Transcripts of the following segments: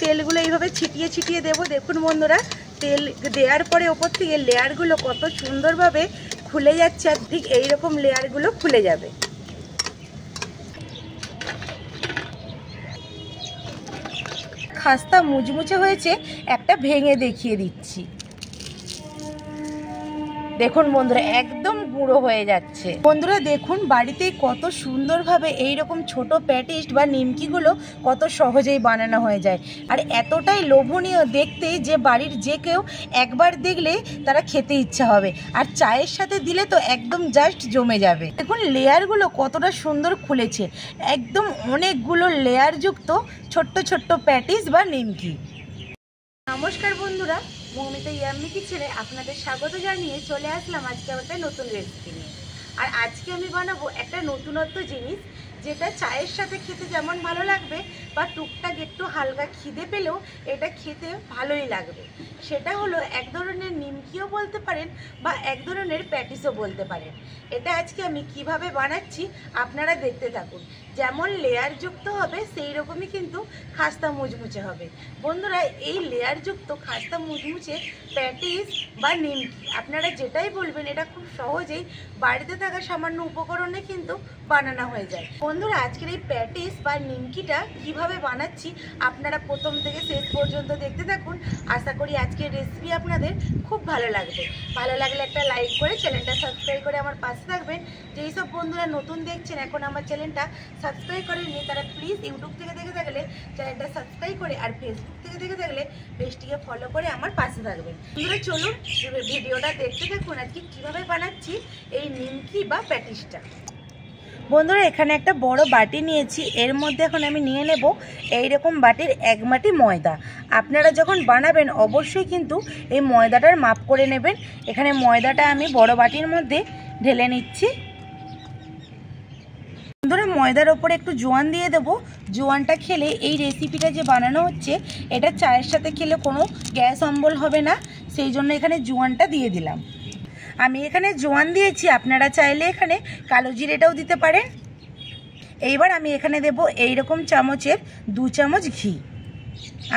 তেলগুলো এইভাবে ছিটিয়ে ছিটিয়ে দেবো। দেখুন বন্ধুরা, তেল দেওয়ার পরে ওপর থেকে লেয়ারগুলো কত সুন্দরভাবে খুলে যাচ্ছে, আর ঠিক এইরকম লেয়ারগুলো খুলে যাবে। খাস্তা মুচমুচে হয়েছে, একটা ভেঙে দেখিয়ে দিচ্ছি। দেখুন বন্ধুরা, একদম গুঁড়ো হয়ে যাচ্ছে। বন্ধুরা দেখুন, বাড়িতেই কত সুন্দরভাবে এইরকম ছোট প্যাটিস বা নিমকিগুলো কত সহজেই বানানো হয়ে যায়, আর এতটাই লোভনীয় দেখতে যে বাড়ির যে কেউ একবার দেখলে তারা খেতে ইচ্ছা হবে, আর চায়ের সাথে দিলে তো একদম জাস্ট জমে যাবে। দেখুন লেয়ারগুলো কতটা সুন্দর খুলেছে, একদম অনেকগুলো লেয়ারযুক্ত ছোট্ট ছোট্ট প্যাটিস বা নিমকি। নমস্কার বন্ধুরা, মৌমিতা ইয়াম্মি কিচেনে আপনাদের স্বাগত জানিয়ে চলে আসলাম আজকে একটা নতুন রেসিপি নিয়ে। আর আজকে আমি বানাবো একটা নতুনত্ব জিনিস, যেটা চায়ের সাথে খেতে যেমন ভালো লাগবে বা টুকটাক একটু হালকা খিদে পেলেও এটা খেতে ভালোই লাগবে। সেটা হলো এক ধরনের নিমকিও বলতে পারেন বা এক ধরনের প্যাটিসও বলতে পারেন। এটা আজকে আমি কিভাবে বানাচ্ছি আপনারা দেখতে থাকুন। যেমন লেয়ারযুক্ত হবে সেই রকমই কিন্তু খাস্তা মুচমুচে হবে। বন্ধুরা, এই লেয়ারযুক্ত খাস্তা মুচমুচে প্যাটিস বা নিমকি আপনারা যেটাই বলবেন, এটা খুব সহজেই বাড়িতে থাকা সামান্য উপকরণে কিন্তু বানানো হয়ে যায়। বন্ধুরা, আজকের এই প্যাটিস বা নিমকিটা কিভাবে বানাচ্ছি আপনারা প্রথম থেকে শেষ পর্যন্ত দেখতে থাকুন। আশা করি আজকের রেসিপি আপনাদের খুব ভালো লাগবে। ভালো লাগলে একটা লাইক করে চ্যানেলটা সাবস্ক্রাইব করে আমার পাশে থাকবেন। যেই সব বন্ধুরা নতুন দেখছেন, এখন আমার চ্যানেলটা সাবস্ক্রাইব করেননি, তারা প্লিজ ইউটিউব থেকে দেখে থাকলে চ্যানেলটা সাবস্ক্রাইব করে, আর ফেসবুক থেকে দেখে থাকলে পেজটিকে ফলো করে আমার পাশে থাকবেন। বন্ধুরা চলুন ভিডিওটা দেখতে থাকুন আজকে কীভাবে বানাচ্ছি এই নিমকি বা প্যাটিসটা। বন্ধুরা, এখানে একটা বড় বাটি নিয়েছি, এর মধ্যে এখন আমি নিয়ে নেব এইরকম বাটির 1 বাটি ময়দা। আপনারা যখন বানাবেন অবশ্যই কিন্তু এই ময়দাটার মাপ করে নেবেন। এখানে ময়দাটা আমি বড় বাটির মধ্যে ঢেলে নিচ্ছি। বন্ধুরা, ময়দার ওপরে একটু জোয়ান দিয়ে দেবো। জোয়ানটা খেলে এই রেসিপিটা যে বানানো হচ্ছে, এটা চায়ের সাথে খেলে কোনো গ্যাস অম্বল হবে না, সেই জন্য এখানে জোয়ানটা দিয়ে দিলাম। আমি এখানে জোয়ান দিয়েছি, আপনারা চাইলে এখানে কালো জিরেটাও দিতে পারেন। এইবার আমি এখানে দেব এইরকম চামচের 2 চামচ ঘি।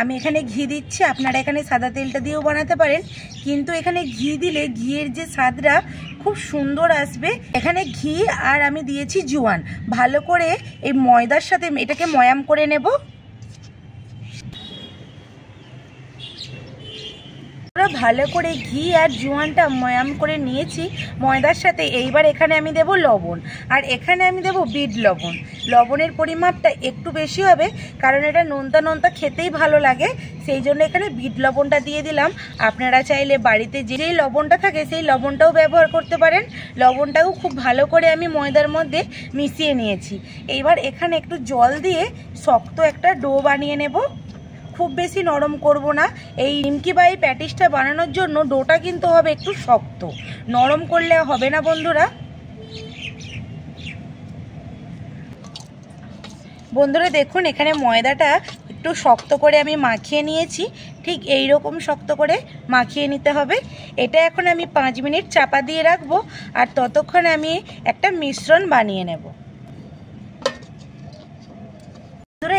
আমি এখানে ঘি দিচ্ছি, আপনারা এখানে সাদা তেলটা দিয়েও বানাতে পারেন, কিন্তু এখানে ঘি দিলে ঘিয়ের যে স্বাদটা খুব সুন্দর আসবে। এখানে ঘি আর আমি দিয়েছি জোয়ান, ভালো করে এই ময়দার সাথে এটাকে ময়াম করে নেব। ভালো করে ঘি আর জোয়ানটা ময়াম করে নিয়েছি ময়দার সাথে। এইবার এখানে আমি দেব লবণ, আর এখানে আমি দেব বিট লবণ। লবণের পরিমাপটা একটু বেশি হবে, কারণ এটা নোনতা নোনতা খেতেই ভালো লাগে, সেই জন্য এখানে বিট লবণটা দিয়ে দিলাম। আপনারা চাইলে বাড়িতে যেই লবণটা থাকে সেই লবণটাও ব্যবহার করতে পারেন। লবণটাও খুব ভালো করে আমি ময়দার মধ্যে মিশিয়ে নিয়েছি। এইবার এখানে একটু জল দিয়ে শক্ত একটা ডো বানিয়ে নেব। খুব বেশি নরম করব না। এই নিমকি বা এই প্যাটিসটা বানানোর জন্য ডোটা কিন্তু হবে একটু শক্ত, নরম করলে হবে না বন্ধুরা। বন্ধুরা দেখুন, এখানে ময়দাটা একটু শক্ত করে আমি মাখিয়ে নিয়েছি, ঠিক এই রকম শক্ত করে মাখিয়ে নিতে হবে। এটা এখন আমি 5 মিনিট চাপা দিয়ে রাখবো, আর ততক্ষণে আমি একটা মিশ্রণ বানিয়ে নেব।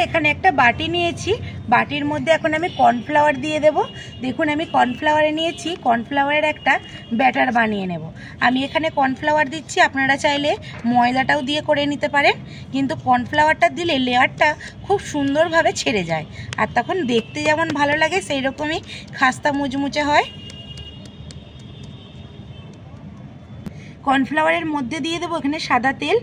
এখানে একটা বাটি নিয়েছি, বাটির মধ্যে এখন আমি কর্নফ্লাওয়ার দিয়ে দেব। দেখুন, আমি কর্নফ্লাওয়ারে নিয়েছি, কর্নফ্লাওয়ারের একটা ব্যাটার বানিয়ে নেব। আমি এখানে কর্নফ্লাওয়ার দিচ্ছি, আপনারা চাইলে ময়দাটাও দিয়ে করে নিতে পারেন, কিন্তু কর্নফ্লাওয়ারটা দিলে লেয়ারটা খুব সুন্দরভাবে ছেড়ে যায়, আর তখন দেখতে যেমন ভালো লাগে সেই রকমই খাস্তা মুচমুচে হয়। কর্নফ্লাওয়ারের মধ্যে দিয়ে দেবো এখানে সাদা তেল।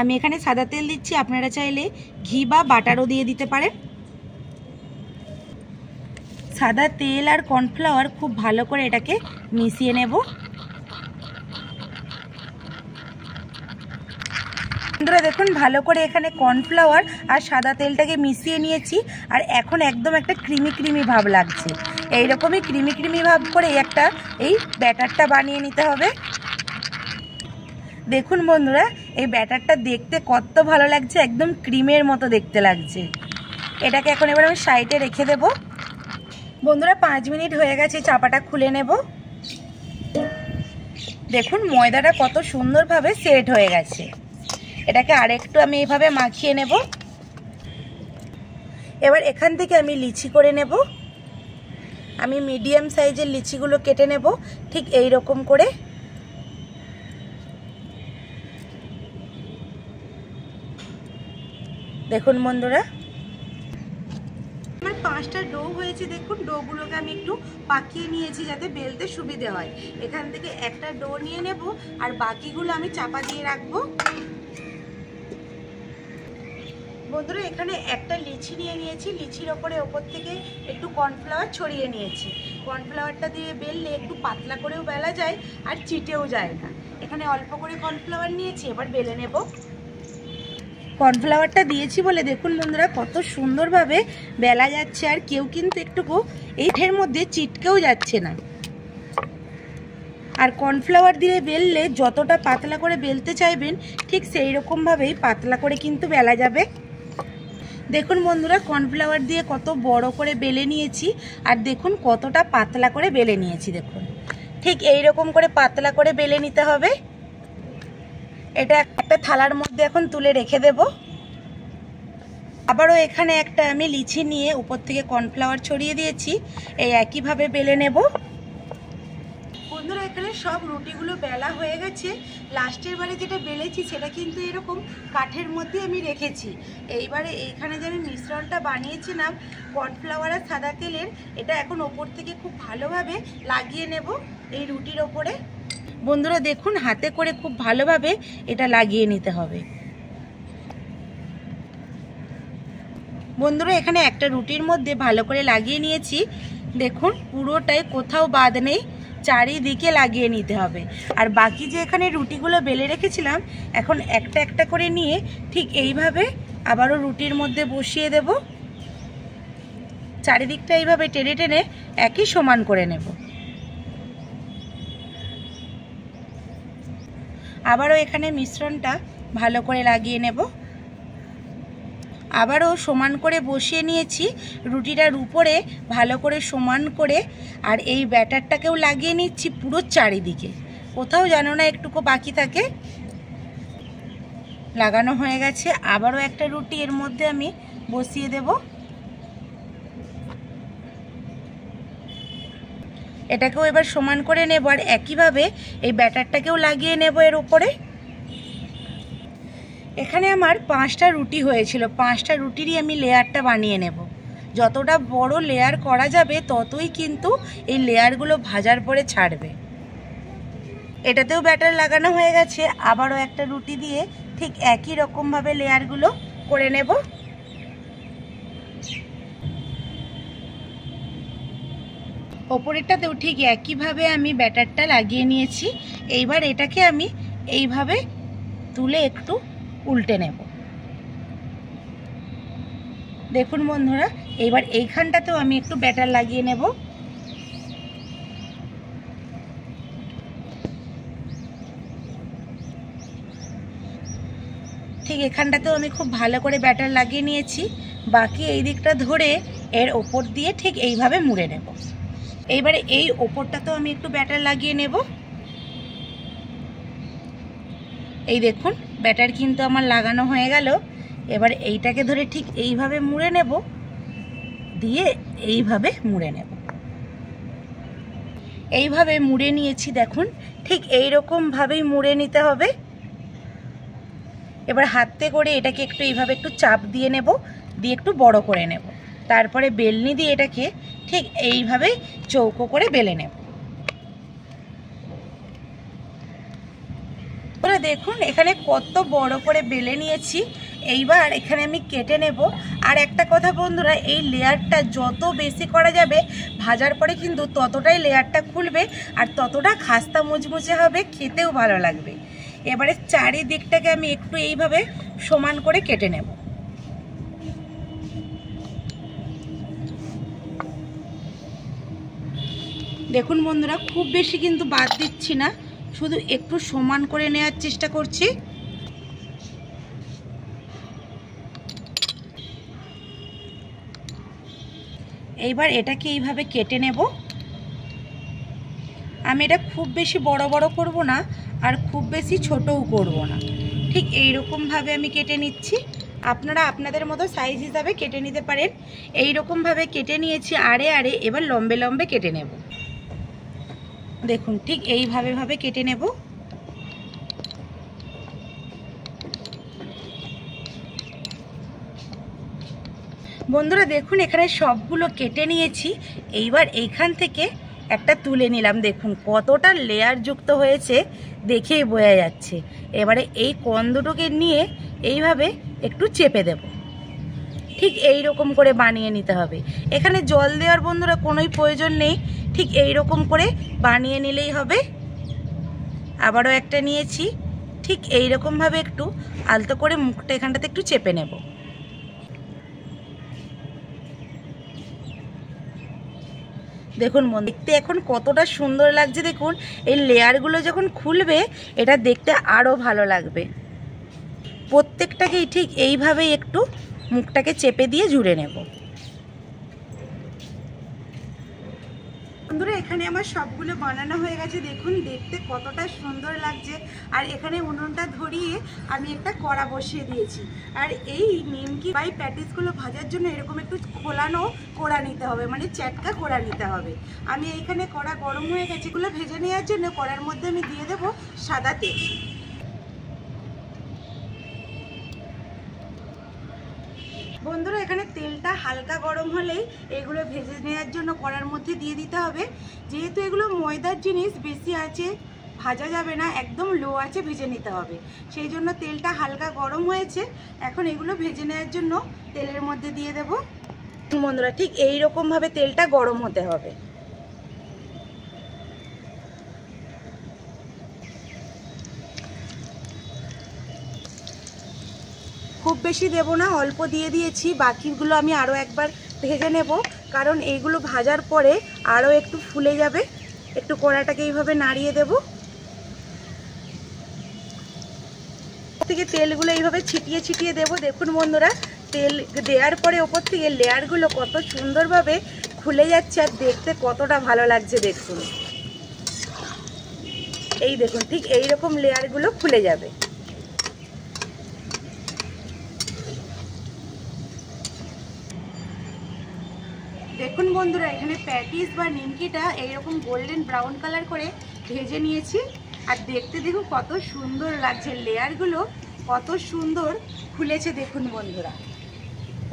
আমি এখানে সাদা তেল দিচ্ছি, আপনারা চাইলে ঘি বা বাটারও দিয়ে দিতে পারেন। সাদা তেল আর কর্নফ্লাওয়ার খুব ভালো করে এটাকে মিশিয়ে নেব। বন্ধুরা দেখুন, ভালো করে এখানে কর্নফ্লাওয়ার আর সাদা তেলটাকে মিশিয়ে নিয়েছি, আর এখন একদম একটা ক্রিমি ক্রিমি ভাব লাগছে। এইরকমই ক্রিমি ক্রিমি ভাব করে একটা এই ব্যাটারটা বানিয়ে নিতে হবে। দেখুন বন্ধুরা, এই ব্যাটারটা দেখতে কত ভালো লাগছে, একদম ক্রিমের মতো দেখতে লাগছে। এটাকে এখন এবার আমি সাইডে রেখে দেব। বন্ধুরা 5 মিনিট হয়ে গেছে, চাপাটা খুলে নেব। দেখুন ময়দাটা কত সুন্দরভাবে সেট হয়ে গেছে। এটাকে আরেকটু আমি এইভাবে মাখিয়ে নেব। এবার এখান থেকে আমি লিচি করে নেব। আমি মিডিয়াম সাইজের লিচিগুলো কেটে নেব ঠিক এই রকম করে। দেখুন বন্ধুরা, আমার 5টা ডো হয়েছে। দেখুন ডোগুলোকে আমি একটু পাকিয়ে নিয়েছি যাতে বেলতে সুবিধে হয়। এখান থেকে একটা ডো নিয়ে নেব আর বাকিগুলো আমি চাপা দিয়ে রাখবো। বন্ধুরা, এখানে একটা লিচি নিয়ে নিয়েছি। লিচির ওপর থেকে একটু কর্নফ্লাওয়ার ছড়িয়ে নিয়েছি। কর্নফ্লাওয়ারটা দিয়ে বেললে একটু পাতলা করেও বেলা যায় আর চিটেও যায় না। এখানে অল্প করে কর্নফ্লাওয়ার নিয়েছি, এবার বেলে নেব। কর্নফ্লাওয়ারটা দিয়েছি বলে দেখুন বন্ধুরা কত সুন্দরভাবে বেলা যাচ্ছে, আর কেউ কিন্তু একটুকু এইটার মধ্যে চিটকেও যাচ্ছে না। আর কর্নফ্লাওয়ার দিয়ে বেললে যতটা পাতলা করে বেলতে চাইবেন ঠিক সেই রকমভাবেই পাতলা করে কিন্তু বেলা যাবে। দেখুন বন্ধুরা, কর্নফ্লাওয়ার দিয়ে কত বড় করে বেলে নিয়েছি, আর দেখুন কতটা পাতলা করে বেলে নিয়েছি। দেখুন ঠিক এই রকম করে পাতলা করে বেলে নিতে হবে। এটা একটা থালার মধ্যে এখন তুলে রেখে দেব। আবারও এখানে একটা আমি লিচি নিয়ে উপর থেকে কর্নফ্লাওয়ার ছড়িয়ে দিয়েছি। এই একইভাবে বেলে নেব। বন্ধুরা, এখানে সব রুটিগুলো বেলা হয়ে গেছে। লাস্টের বারে যেটা বেলেছি সেটা কিন্তু এরকম কাঠের মধ্যে আমি রেখেছি। এইবারে এইখানে যে আমি মিশ্রণটা বানিয়েছিলাম কর্নফ্লাওয়ার আর সাদা তেলের, এটা এখন ওপর থেকে খুব ভালোভাবে লাগিয়ে নেব এই রুটির ওপরে। বন্ধুরা দেখুন, হাতে করে খুব ভালোভাবে এটা লাগিয়ে নিতে হবে। বন্ধুরা, এখানে একটা রুটির মধ্যে ভালো করে লাগিয়ে নিয়েছি। দেখুন পুরোটাই কোথাও বাদ নেই, চারিদিকে লাগিয়ে নিতে হবে। আর বাকি যে এখানে রুটিগুলো বেলে রেখেছিলাম এখন একটা একটা করে নিয়ে ঠিক এইভাবে আবারও রুটির মধ্যে বসিয়ে দেব। চারিদিকটা এইভাবে টেনে টেনে একই সমান করে নেব। আবারও এখানে মিশ্রণটা ভালো করে লাগিয়ে নেব। আবারও সমান করে বসিয়ে নিয়েছি রুটিটার উপরে ভালো করে সমান করে। আর এই ব্যাটারটাকেও লাগিয়ে নিচ্ছি পুরো চারিদিকে, কোথাও যেন না একটুকু বাকি থাকে। লাগানো হয়ে গেছে। আবারও একটা রুটি এর মধ্যে আমি বসিয়ে দেব। এটাকেও এবার সমান করে নেব, আর একইভাবে এই ব্যাটারটাকেও লাগিয়ে নেব এর উপরে। এখানে আমার 5টা রুটি হয়েছিল। 5টা রুটিরই আমি লেয়ারটা বানিয়ে নেব। যতটা বড় লেয়ার করা যাবে ততই কিন্তু এই লেয়ারগুলো ভাজার পরে ছাড়বে। এটাতেও ব্যাটার লাগানো হয়ে গেছে। আবারও একটা রুটি দিয়ে ঠিক একই রকমভাবে লেয়ারগুলো করে নেব। ওপরেরটাতেও ঠিক একইভাবে আমি ব্যাটারটা লাগিয়ে নিয়েছি। এইবার এটাকে আমি এইভাবে তুলে একটু উল্টে নেব। দেখুন বন্ধুরা, এইবার এইখানটাতেও আমি একটু ব্যাটার লাগিয়ে নেব। ঠিক এখানটাতেও আমি খুব ভালো করে ব্যাটার লাগিয়ে নিয়েছি। বাকি এই দিকটা ধরে এর ওপর দিয়ে ঠিক এইভাবে মুড়ে নেব। এইবারে এই ওপরটাতেও আমি একটু ব্যাটার লাগিয়ে নেব। এই দেখুন ব্যাটার কিন্তু আমার লাগানো হয়ে গেল। এবার এইটাকে ধরে ঠিক এইভাবে মুড়ে নেব, দিয়ে এইভাবে মুড়ে নেব। এইভাবে মুড়ে নিয়েছি। দেখুন ঠিক এইরকমভাবেই মুড়ে নিতে হবে। এবার হাতে করে এটাকে একটু এইভাবে একটু চাপ দিয়ে নেব, দিয়ে একটু বড় করে নেব। তারপরে বেলনি দিয়ে এটাকে ঠিক এইভাবে চৌকো করে বেলে নেব। দেখুন এখানে কত বড় করে বেলে নিয়েছি। এইবার এখানে আমি কেটে নেব। আর একটা কথা বন্ধুরা, এই লেয়ারটা যত বেশি করা যাবে ভাজার পরে কিন্তু ততটাই লেয়ারটা খুলবে আর ততটা খাস্তা মুচমুচে হবে, খেতেও ভালো লাগবে। এবারে চারিদিকটাকে আমি একটু এইভাবে সমান করে কেটে নেব। দেখুন বন্ধুরা, খুব বেশি কিন্তু বাদ দিচ্ছি না, শুধু একটু সমান করে নেওয়ার চেষ্টা করছি। এইবার এটাকে এইভাবে কেটে নেব। আমি এটা খুব বেশি বড় বড় করব না আর খুব বেশি ছোটও করব না, ঠিক এই রকম ভাবে আমি কেটে নিচ্ছি। আপনারা আপনাদের মতো সাইজ হিসাবে কেটে নিতে পারেন। এই রকমভাবে কেটে নিয়েছি আড়ে আড়ে। এবার লম্বে লম্বে কেটে নেব। দেখুন ঠিক এইভাবে কেটে নেব। বন্ধুরা দেখুন এখানে সবগুলো কেটে নিয়েছি। এইবার এইখান থেকে একটা তুলে নিলাম। দেখুন কতটা লেয়ার যুক্ত হয়েছে দেখেই বোঝা যাচ্ছে। এবারে এই কোণ দুটোকে নিয়ে এইভাবে একটু চেপে দেব। ঠিক এই রকম করে বানিয়ে নিতে হবে। এখানে জল দেওয়ার বন্ধুরা কোনোই প্রয়োজন নেই, ঠিক এই রকম করে বানিয়ে নিলেই হবে। আবারও একটা নিয়েছি, ঠিক এই রকমভাবে একটু আলতো করে মুখটা এখানটাতে একটু চেপে নেব। দেখুন দেখতে এখন কতটা সুন্দর লাগছে। দেখুন এই লেয়ারগুলো যখন খুলবে এটা দেখতে আরও ভালো লাগবে। প্রত্যেকটাকেই ঠিক এইভাবেই একটু মুখটাকে চেপে দিয়ে জুড়ে নেব। বন্ধুরা এখানে আমার সবগুলো বানানো হয়ে গেছে। দেখুন দেখতে কতটা সুন্দর লাগছে। আর এখানে উনুনটা ধরিয়ে আমি একটা কড়া বসিয়ে দিয়েছি। আর এই নিমকি বা প্যাটিসগুলো ভাজার জন্য এরকম একটু খোলানো কড়া নিতে হবে, মানে চ্যাটকা কড়া নিতে হবে। আমি এইখানে কড়া গরম হয়ে গেছে। এগুলো ভেজে নেওয়ার জন্য কড়ার মধ্যে আমি দিয়ে দেবো সাদা তেল। বন্ধুরা এখানে তেলটা হালকা গরম হলেই এগুলো ভেজে নেওয়ার জন্য কড়ার মধ্যে দিয়ে দিতে হবে। যেহেতু এগুলো ময়দার জিনিস, বেশি আছে ভাজা যাবে না, একদম লো আছে ভেজে নিতে হবে। সেই জন্য তেলটা হালকা গরম হয়েছে। এখন এগুলো ভেজে নেওয়ার জন্য তেলের মধ্যে দিয়ে দেব। বন্ধুরা ঠিক এই রকমভাবে তেলটা গরম হতে হবে। খুব বেশি দেব না, অল্প দিয়ে দিয়েছি। বাকিগুলো আমি আরও একবার ভেজে নেব, কারণ এইগুলো ভাজার পরে আরও একটু ফুলে যাবে। একটু কড়াটাকে এইভাবে নাড়িয়ে দেব। থেকে তেলগুলো এইভাবে ছিটিয়ে ছিটিয়ে দেব। দেখুন বন্ধুরা তেল দেওয়ার পরে ওপর থেকে লেয়ারগুলো কত সুন্দরভাবে খুলে যাচ্ছে আর দেখতে কতটা ভালো লাগছে। দেখুন এই দেখুন ঠিক এই রকম লেয়ারগুলো খুলে যাবে। দেখুন বন্ধুরা এখানে প্যাটিস বা নিমকিটা এইরকম গোল্ডেন ব্রাউন কালার করে ভেজে নিয়েছি। আর দেখতে দেখুন কত সুন্দর লাগছে, লেয়ারগুলো কত সুন্দর খুলেছে। দেখুন বন্ধুরা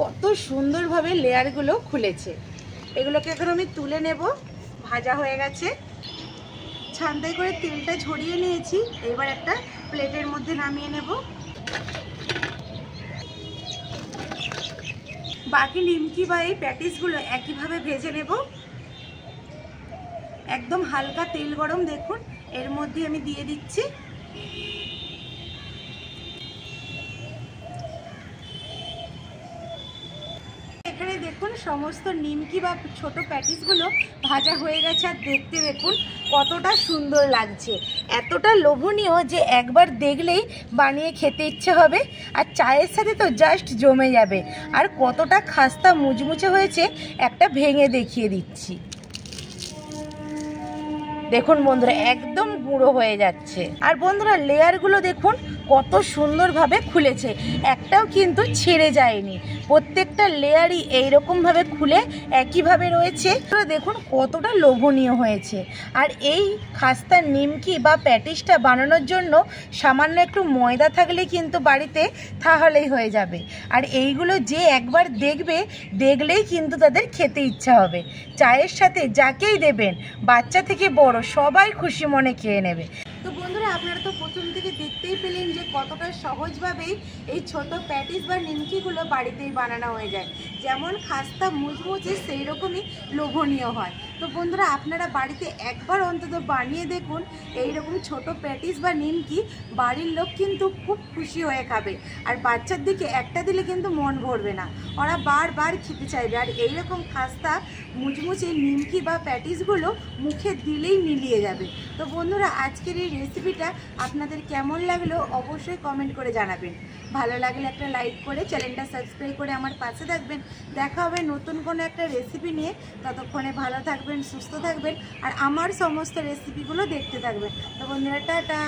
কত সুন্দরভাবে লেয়ারগুলো খুলেছে। এগুলোকে এখন আমি তুলে নেব। ভাজা হয়ে গেছে। ছান্তায় করে তেলটা ঝরিয়ে নিয়েছি। এবার একটা প্লেটের মধ্যে নামিয়ে নেব। বাকি নিমকি বা এই প্যাটিসগুলো একইভাবে ভেজে নেব। একদম হালকা তেল গরম। দেখুন এর মধ্যে আমি দিয়ে দিচ্ছি। এখানে দেখুন সমস্ত নিমকি বা ছোট প্যাটিসগুলো ভাজা হয়ে গেছে। আর দেখতে দেখুন কতটা সুন্দর লাগছে, এতটা লোভনীয় যে একবার দেখলেই বানিয়ে খেতে ইচ্ছে হবে। আর চায়ের সাথে তো জাস্ট জমে যাবে। আর কতটা খাস্তা মুচমুচে হয়েছে একটা ভেঙে দেখিয়ে দিচ্ছি। দেখুন বন্ধুরা একদম গুঁড়ো হয়ে যাচ্ছে। আর বন্ধুরা লেয়ারগুলো দেখুন কত সুন্দরভাবে খুলেছে, একটাও কিন্তু ছেড়ে যায়নি। প্রত্যেকটা লেয়ারই এইরকমভাবে খুলে একইভাবে রয়েছে। দেখুন কতটা লোভনীয় হয়েছে। আর এই খাস্তা নিমকি বা প্যাটিসটা বানানোর জন্য সামান্য একটু ময়দা থাকলে কিন্তু বাড়িতে তাহলেই হয়ে যাবে। আর এইগুলো যে একবার দেখবে, দেখলেই কিন্তু তাদের খেতে ইচ্ছা হবে। চায়ের সাথে যাকেই দেবেন, বাচ্চা থেকে বড় সবাই খুশি মনে খেয়ে নেবে। তো বন্ধুরা আপনারা তো প্রথম থেকে দেখতেই পেলেন যে কতটা সহজভাবেই এই ছোট প্যাটিস বা নিমকিগুলো বাড়িতেই বানানো হয়ে যায়। যেমন খাস্তা মুচমুচে সেই রকমই লোভনীয় হয়। তো বন্ধুরা আপনারা বাড়িতে একবার অন্তত বানিয়ে দেখুন। এইরকম ছোট প্যাটিস বা নিমকি বাড়ির লোক কিন্তু খুব খুশি হয়ে খাবে। আর বাচ্চার দিকে একটা দিলে কিন্তু মন ভরবে না, ওরা বারবার খেতে চাইবে। আর এইরকম খাস্তা মুচমুচে নিমকি বা প্যাটিসগুলো মুখে দিলেই মিলিয়ে যাবে। তো বন্ধুরা আজকের এই রেসিপিটা আপনাদের কেমন লাগলো অবশ্যই কমেন্ট করে জানাবেন। ভালো লাগলে একটা লাইক করে চ্যানেলটা সাবস্ক্রাইব করে আমার পাশে থাকবেন। দেখা হবে নতুন কোনো একটা রেসিপি নিয়ে। ততক্ষণে ভালো থাকবেন, সুস্থ থাকবেন আর আমার সমস্ত রেসিপিগুলো দেখতে থাকবেন। তো বন্ধুরা টাটা।